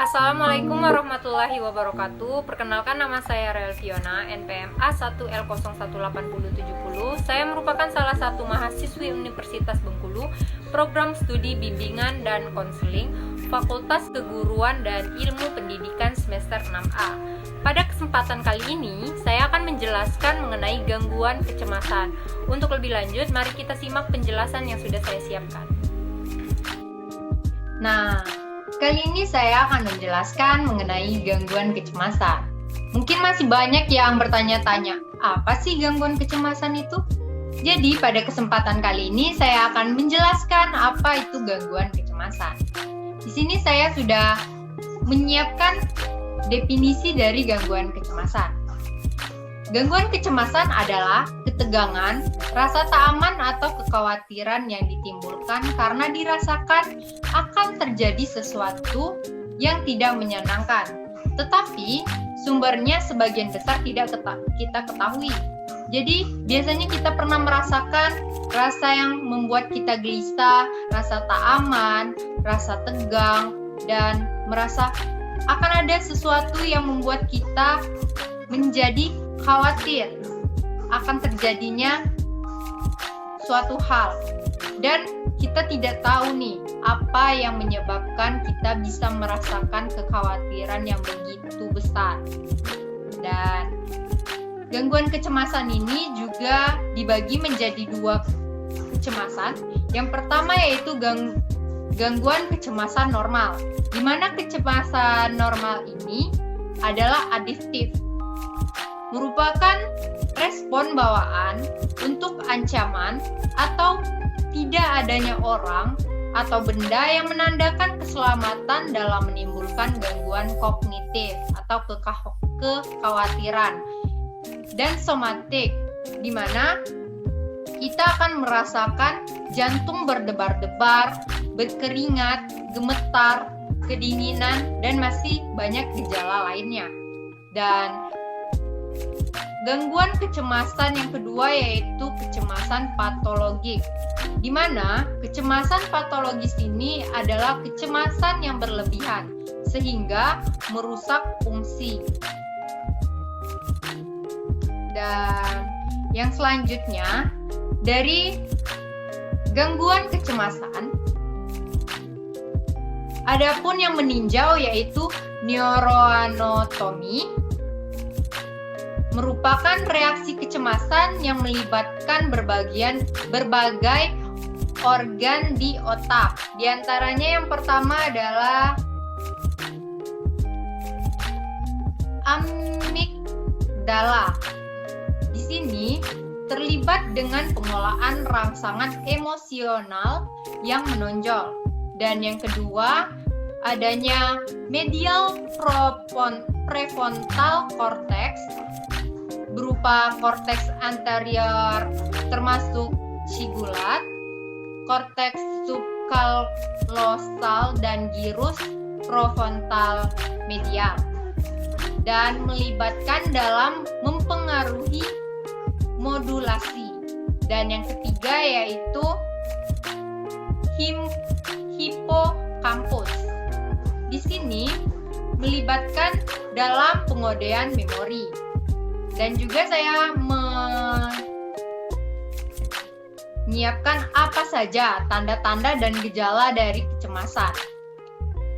Assalamualaikum warahmatullahi wabarakatuh. Perkenalkan, nama saya Rel Fiona, NPM A1L018070. Saya merupakan salah satu mahasiswi Universitas Bengkulu, program studi bimbingan dan konseling, Fakultas Keguruan dan Ilmu Pendidikan semester 6A. Pada kesempatan kali ini, saya akan menjelaskan mengenai gangguan kecemasan. Untuk lebih lanjut, mari kita simak penjelasan yang sudah saya siapkan. Nah, kali ini saya akan menjelaskan mengenai gangguan kecemasan. Mungkin masih banyak yang bertanya-tanya, apa sih gangguan kecemasan itu? Jadi, pada kesempatan kali ini saya akan menjelaskan apa itu gangguan kecemasan. Di sini saya sudah menyiapkan definisi dari gangguan kecemasan. Gangguan kecemasan adalah ketegangan, rasa tak aman atau kekhawatiran yang ditimbulkan karena dirasakan akan terjadi sesuatu yang tidak menyenangkan. Tetapi sumbernya sebagian besar tidak kita ketahui. Jadi biasanya kita pernah merasakan rasa yang membuat kita gelisah, rasa tak aman, rasa tegang, dan merasa akan ada sesuatu yang membuat kita menjadi khawatir akan terjadinya suatu hal, dan kita tidak tahu nih apa yang menyebabkan kita bisa merasakan kekhawatiran yang begitu besar. Dan gangguan kecemasan ini juga dibagi menjadi dua kecemasan. Yang pertama yaitu gangguan kecemasan normal, di mana kecemasan normal ini adalah adiktif, merupakan respon bawaan untuk ancaman atau tidak adanya orang atau benda yang menandakan keselamatan dalam menimbulkan gangguan kognitif atau kekhawatiran. Dan somatik, di mana kita akan merasakan jantung berdebar-debar, berkeringat, gemetar, kedinginan, dan masih banyak gejala lainnya. Dan gangguan kecemasan yang kedua yaitu kecemasan patologik, di mana kecemasan patologis ini adalah kecemasan yang berlebihan sehingga merusak fungsi. Dan yang selanjutnya dari gangguan kecemasan, adapun yang meninjau yaitu neuroanatomi, merupakan reaksi kecemasan yang melibatkan berbagai organ di otak. Di antaranya yang pertama adalah amigdala. Di sini terlibat dengan pengolahan rangsangan emosional yang menonjol. Dan yang kedua, adanya medial prefrontal cortex berupa korteks anterior termasuk cingulate, korteks subkalosal, dan gyrus prefrontal medial, dan melibatkan dalam mempengaruhi modulasi. Dan yang ketiga yaitu hippocampus. Di sini melibatkan dalam pengodean memori. Dan juga saya menyiapkan apa saja tanda-tanda dan gejala dari kecemasan.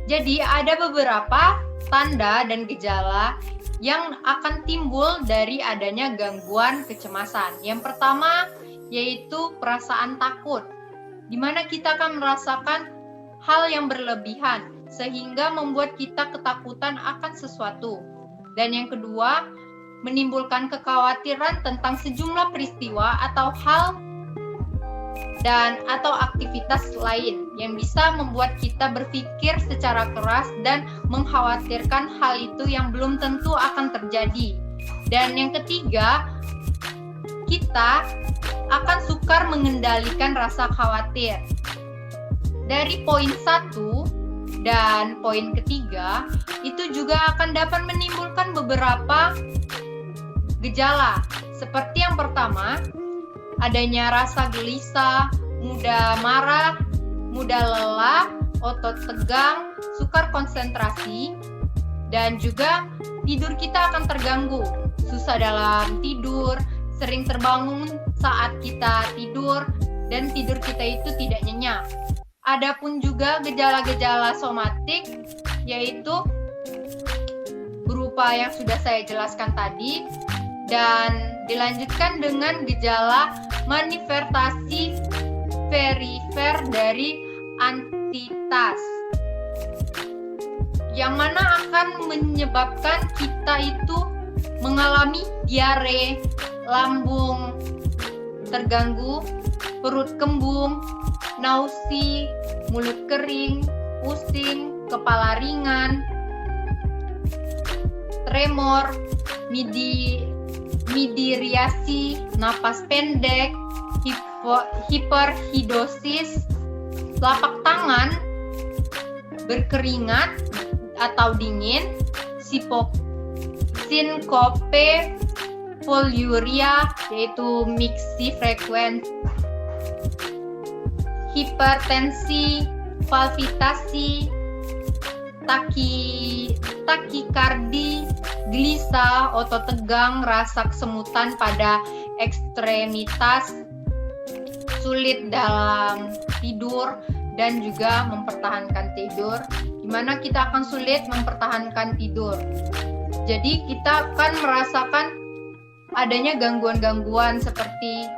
Jadi ada beberapa tanda dan gejala yang akan timbul dari adanya gangguan kecemasan. Yang pertama yaitu perasaan takut, di mana kita akan merasakan hal yang berlebihan sehingga membuat kita ketakutan akan sesuatu. Dan yang kedua, menimbulkan kekhawatiran tentang sejumlah peristiwa atau hal dan atau aktivitas lain yang bisa membuat kita berpikir secara keras dan mengkhawatirkan hal itu yang belum tentu akan terjadi. Dan yang ketiga, kita akan sukar mengendalikan rasa khawatir. Dari poin 1 dan poin ketiga, itu juga akan dapat menimbulkan beberapa gejala, seperti yang pertama, adanya rasa gelisah, mudah marah, mudah lelah, otot tegang, sukar konsentrasi, dan juga tidur kita akan terganggu, susah dalam tidur, sering terbangun saat kita tidur, dan tidur kita itu tidak nyenyak. Adapun juga gejala-gejala somatik, yaitu berupa yang sudah saya jelaskan tadi, dan dilanjutkan dengan gejala manifestasi perifer dari entitas, yang mana akan menyebabkan kita itu mengalami diare, lambung terganggu, perut kembung, nausi, mulut kering, pusing, kepala ringan, tremor, midiriasi, napas pendek, hiperhidosis, telapak tangan berkeringat atau dingin, sinkope, poliuria, yaitu miksi frekuens, hipertensi, palpitasi, takikardi, gelisah, otot tegang, rasa kesemutan pada ekstremitas, sulit dalam tidur, dan juga mempertahankan tidur, di mana kita akan sulit mempertahankan tidur. Jadi kita akan merasakan adanya gangguan-gangguan seperti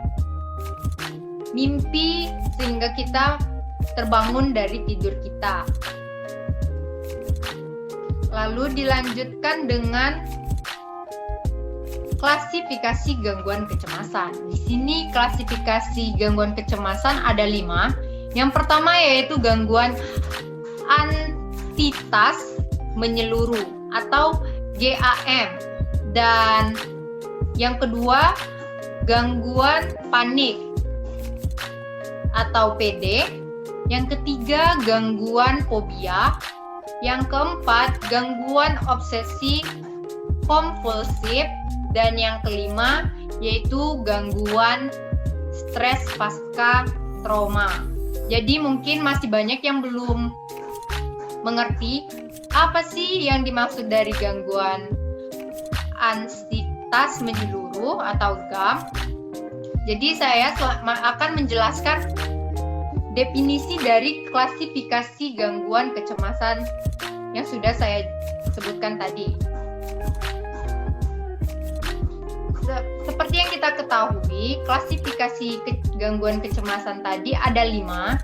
mimpi, sehingga kita terbangun dari tidur kita. Lalu dilanjutkan dengan klasifikasi gangguan kecemasan. Di sini klasifikasi gangguan kecemasan ada 5. Yang pertama yaitu gangguan entitas menyeluruh atau GAM. Dan yang kedua gangguan panik atau PD. Yang ketiga gangguan fobia. Yang keempat gangguan obsesi kompulsif. Dan yang kelima yaitu gangguan stres pasca trauma. Jadi mungkin masih banyak yang belum mengerti apa sih yang dimaksud dari gangguan entitas menyeluruh atau GAM. Jadi saya akan menjelaskan definisi dari klasifikasi gangguan kecemasan yang sudah saya sebutkan tadi. Seperti yang kita ketahui, klasifikasi gangguan kecemasan tadi ada 5.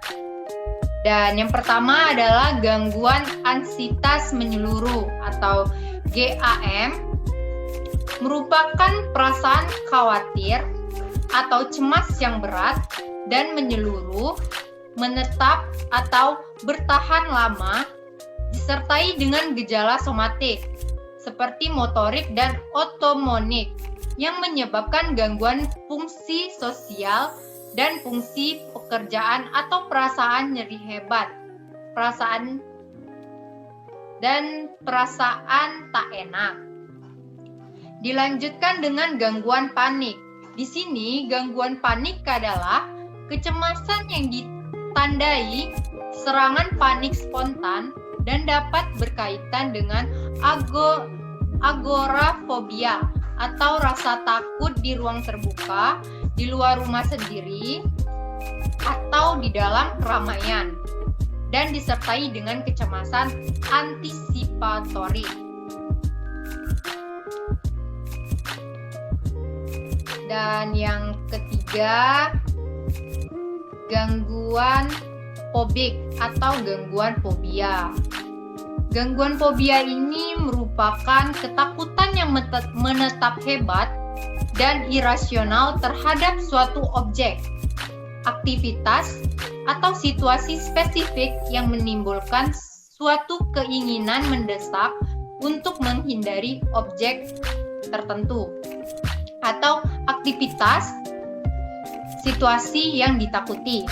Dan yang pertama adalah gangguan anksitas menyeluruh atau GAM, merupakan perasaan khawatir atau cemas yang berat dan menyeluruh, menetap atau bertahan lama, disertai dengan gejala somatik seperti motorik dan otomonik, yang menyebabkan gangguan fungsi sosial dan fungsi pekerjaan atau perasaan nyeri hebat, perasaan tak enak. Dilanjutkan dengan gangguan panik. Di sini gangguan panik adalah kecemasan yang ditandai serangan panik spontan dan dapat berkaitan dengan agorafobia atau rasa takut di ruang terbuka, di luar rumah sendiri, atau di dalam keramaian, dan disertai dengan kecemasan antisipatori. Dan yang ketiga, gangguan fobik atau gangguan fobia. Gangguan fobia ini merupakan ketakutan yang menetap hebat dan irasional terhadap suatu objek, aktivitas, atau situasi spesifik yang menimbulkan suatu keinginan mendesak untuk menghindari objek tertentu atau aktivitas, situasi yang ditakuti.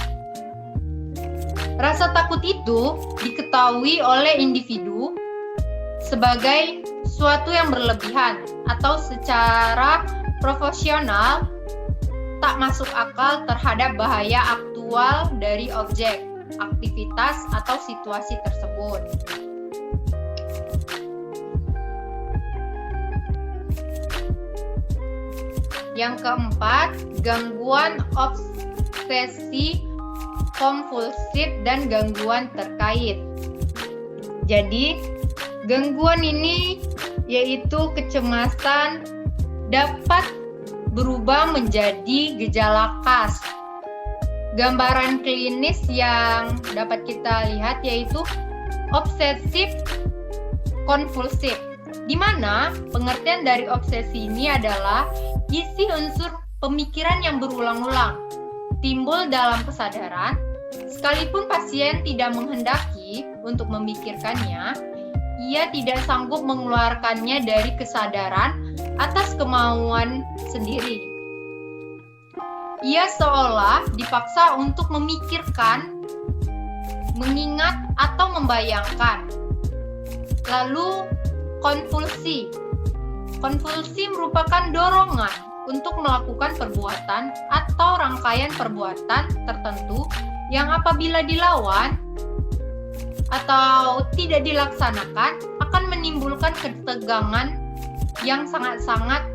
Rasa takut itu diketahui oleh individu sebagai suatu yang berlebihan atau secara proporsional tak masuk akal terhadap bahaya aktual dari objek aktivitas atau situasi tersebut. Yang keempat, gangguan obsesi kompulsif dan gangguan terkait. Jadi, gangguan ini yaitu kecemasan dapat berubah menjadi gejala khas. Gambaran klinis yang dapat kita lihat yaitu obsesif kompulsif, di mana pengertian dari obsesi ini adalah isi unsur pemikiran yang berulang-ulang, timbul dalam kesadaran, sekalipun pasien tidak menghendaki untuk memikirkannya, ia tidak sanggup mengeluarkannya dari kesadaran atas kemauan sendiri. Ia seolah dipaksa untuk memikirkan, mengingat, atau membayangkan. Lalu, konvulsi. Konvulsi merupakan dorongan untuk melakukan perbuatan atau rangkaian perbuatan tertentu yang apabila dilawan atau tidak dilaksanakan akan menimbulkan ketegangan yang sangat-sangat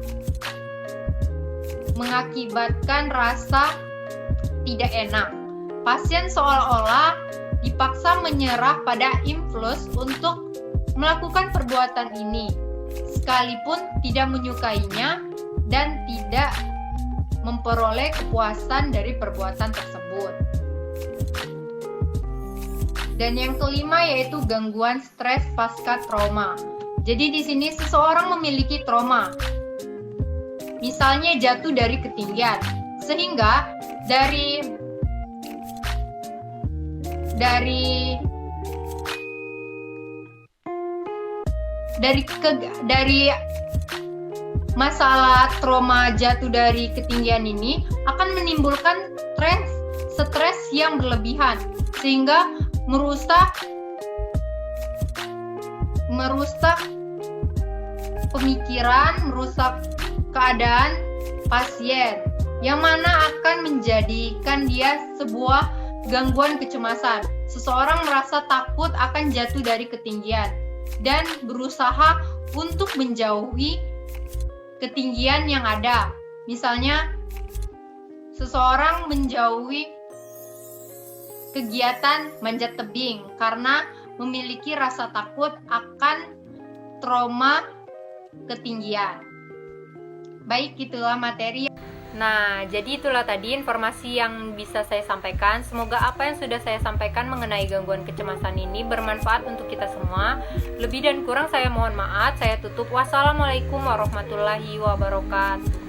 mengakibatkan rasa tidak enak. Pasien seolah-olah dipaksa menyerah pada impuls untuk melakukan perbuatan ini, sekalipun tidak menyukainya dan tidak memperoleh kepuasan dari perbuatan tersebut. Dan yang kelima yaitu gangguan stres pasca trauma. Jadi di sini seseorang memiliki trauma, misalnya jatuh dari ketinggian, sehingga dari masalah trauma jatuh dari ketinggian ini akan menimbulkan stres yang berlebihan sehingga merusak pemikiran, merusak keadaan pasien, yang mana akan menjadikan dia sebuah gangguan kecemasan. Seseorang merasa takut akan jatuh dari ketinggian dan berusaha untuk menjauhi ketinggian yang ada. Misalnya, seseorang menjauhi kegiatan manjat tebing karena memiliki rasa takut akan trauma ketinggian. Baik, itulah materi. Nah, jadi itulah tadi informasi yang bisa saya sampaikan. Semoga apa yang sudah saya sampaikan mengenai gangguan kecemasan ini bermanfaat untuk kita semua. Lebih dan kurang saya mohon maaf. Saya tutup. Wassalamualaikum warahmatullahi wabarakatuh.